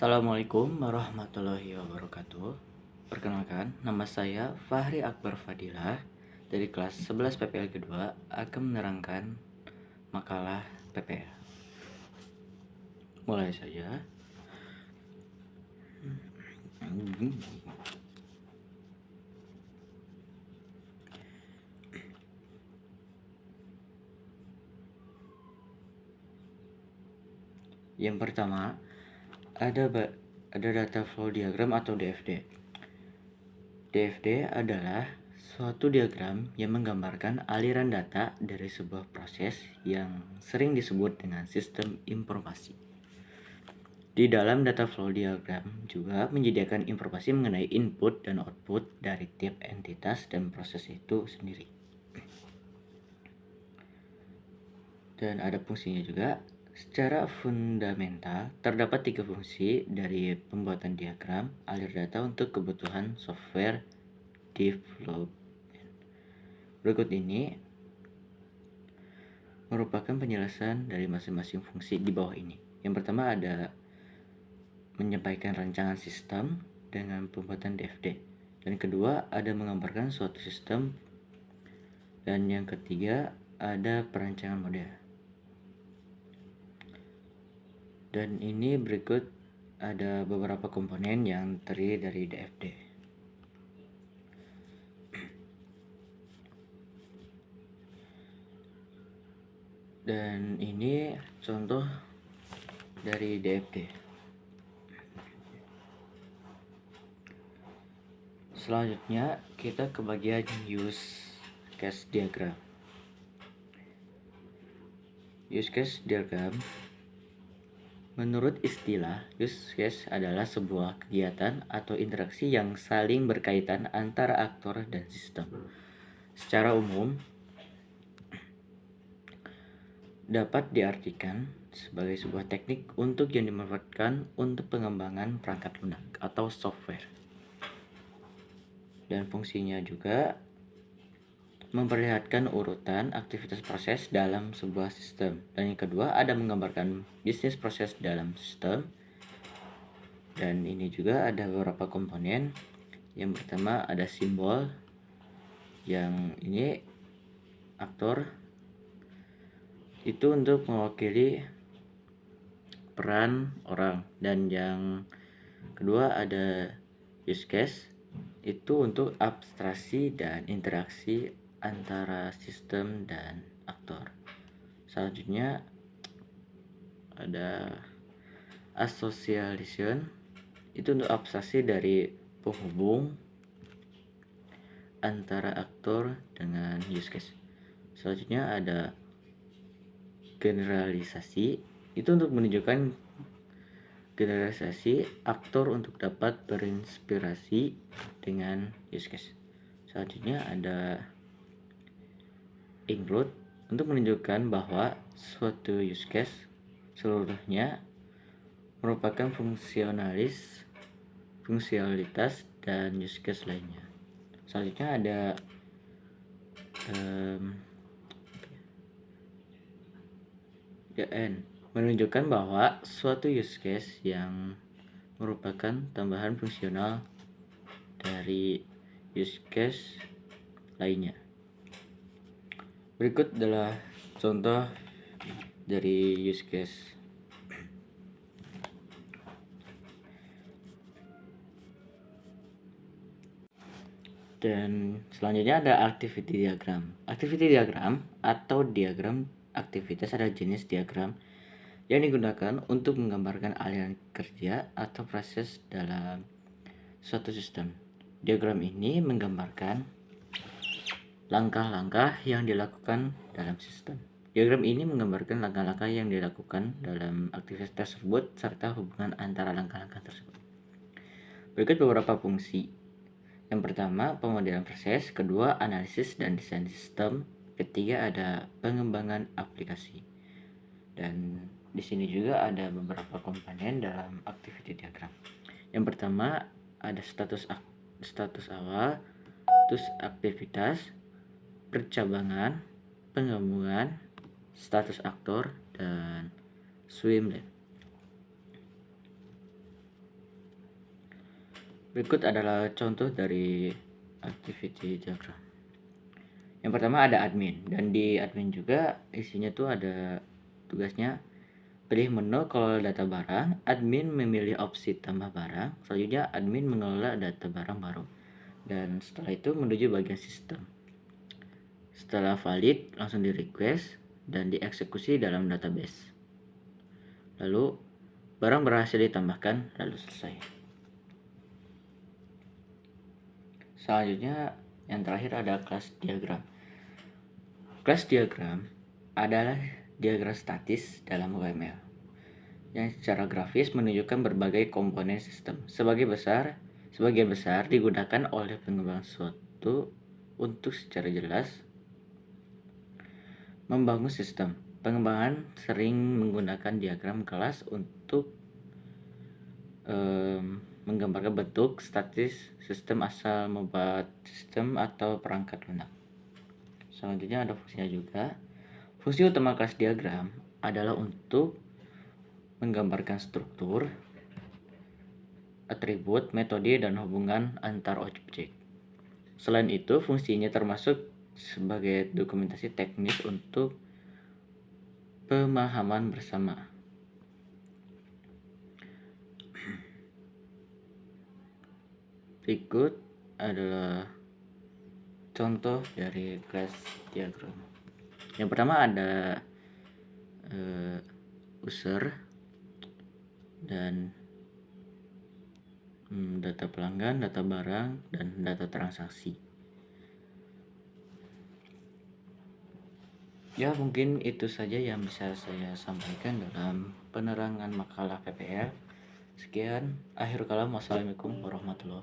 Assalamualaikum warahmatullahi wabarakatuh. Perkenalkan, nama saya Fahri Akbar Fadilah dari kelas 11 PPL kedua akan menerangkan makalah PPL. Mulai saja. Yang pertama, ada data flow diagram atau DFD. DFD adalah suatu diagram yang menggambarkan aliran data dari sebuah proses yang sering disebut dengan sistem informasi. Di dalam data flow diagram juga menyediakan informasi mengenai input dan output dari tiap entitas dan proses itu sendiri. Dan ada fungsinya juga. Secara fundamental, terdapat 3 fungsi dari pembuatan diagram alir data untuk kebutuhan software development. Berikut ini merupakan penjelasan dari masing-masing fungsi di bawah ini. Yang pertama ada menyampaikan rancangan sistem dengan pembuatan DFD. Dan kedua ada menggambarkan suatu sistem. Dan yang ketiga ada perancangan model. Dan ini berikut ada beberapa komponen yang terdiri dari DFD. Dan ini contoh dari DFD. Selanjutnya kita ke bagian use case diagram. Use case diagram menurut istilah, use case adalah sebuah kegiatan atau interaksi yang saling berkaitan antara aktor dan sistem. Secara umum, dapat diartikan sebagai sebuah teknik untuk yang dimanfaatkan untuk pengembangan perangkat lunak atau software. Dan fungsinya juga memperlihatkan urutan aktivitas proses dalam sebuah sistem. Dan yang kedua ada menggambarkan bisnis proses dalam sistem. Dan ini juga ada beberapa komponen. Yang pertama ada simbol, yang ini aktor, itu untuk mewakili peran orang. Dan yang kedua ada use case, itu untuk abstraksi dan interaksi antara sistem dan aktor. Selanjutnya ada association, itu untuk abstraksi dari penghubung antara aktor dengan use case. Selanjutnya ada generalisasi, itu untuk menunjukkan generalisasi aktor untuk dapat berinspirasi dengan use case. Selanjutnya ada include, untuk menunjukkan bahwa suatu use case seluruhnya merupakan fungsionalitas dan use case lainnya. Selanjutnya ada menunjukkan bahwa suatu use case yang merupakan tambahan fungsional dari use case lainnya. Berikut adalah contoh dari use case. Dan selanjutnya ada activity diagram. Activity diagram atau diagram aktivitas adalah jenis diagram yang digunakan untuk menggambarkan aliran kerja atau proses dalam suatu sistem. Diagram ini menggambarkan langkah-langkah yang dilakukan dalam sistem. Diagram ini menggambarkan langkah-langkah yang dilakukan dalam aktivitas tersebut serta hubungan antara langkah-langkah tersebut. Berikut beberapa fungsi. Yang pertama, pemodelan proses. Kedua, analisis dan desain sistem. Ketiga, ada pengembangan aplikasi. Dan di sini juga ada beberapa komponen dalam activity diagram. Yang pertama, ada status awal, terus aktivitas, percabangan, penggabungan, status aktor, dan swim lane. Berikut adalah contoh dari activity diagram. Yang pertama ada admin, dan di admin juga isinya tuh ada tugasnya pilih menu kelola data barang, admin memilih opsi tambah barang, selanjutnya admin mengelola data barang baru, dan setelah itu menuju bagian sistem. Setelah valid langsung di request dan dieksekusi dalam database. Lalu barang berhasil ditambahkan, lalu selesai. Selanjutnya yang terakhir ada class diagram. Class diagram adalah diagram statis dalam UML yang secara grafis menunjukkan berbagai komponen sistem. Sebagian besar digunakan oleh pengembang suatu untuk secara jelas membangun sistem. Pengembangan sering menggunakan diagram kelas untuk menggambarkan bentuk statis sistem asal membuat sistem atau perangkat lunak. Selanjutnya ada fungsinya juga. Fungsi utama kelas diagram adalah untuk menggambarkan struktur, atribut, metode, dan hubungan antar objek. Selain itu, fungsinya termasuk sebagai dokumentasi teknis untuk pemahaman bersama. Berikut adalah contoh dari class diagram. Yang pertama ada user dan data pelanggan, data barang, dan data transaksi. Ya, mungkin itu saja yang bisa saya sampaikan dalam penerangan makalah PPL. Sekian, akhir kalam. Wassalamualaikum warahmatullahi wabarakatuh.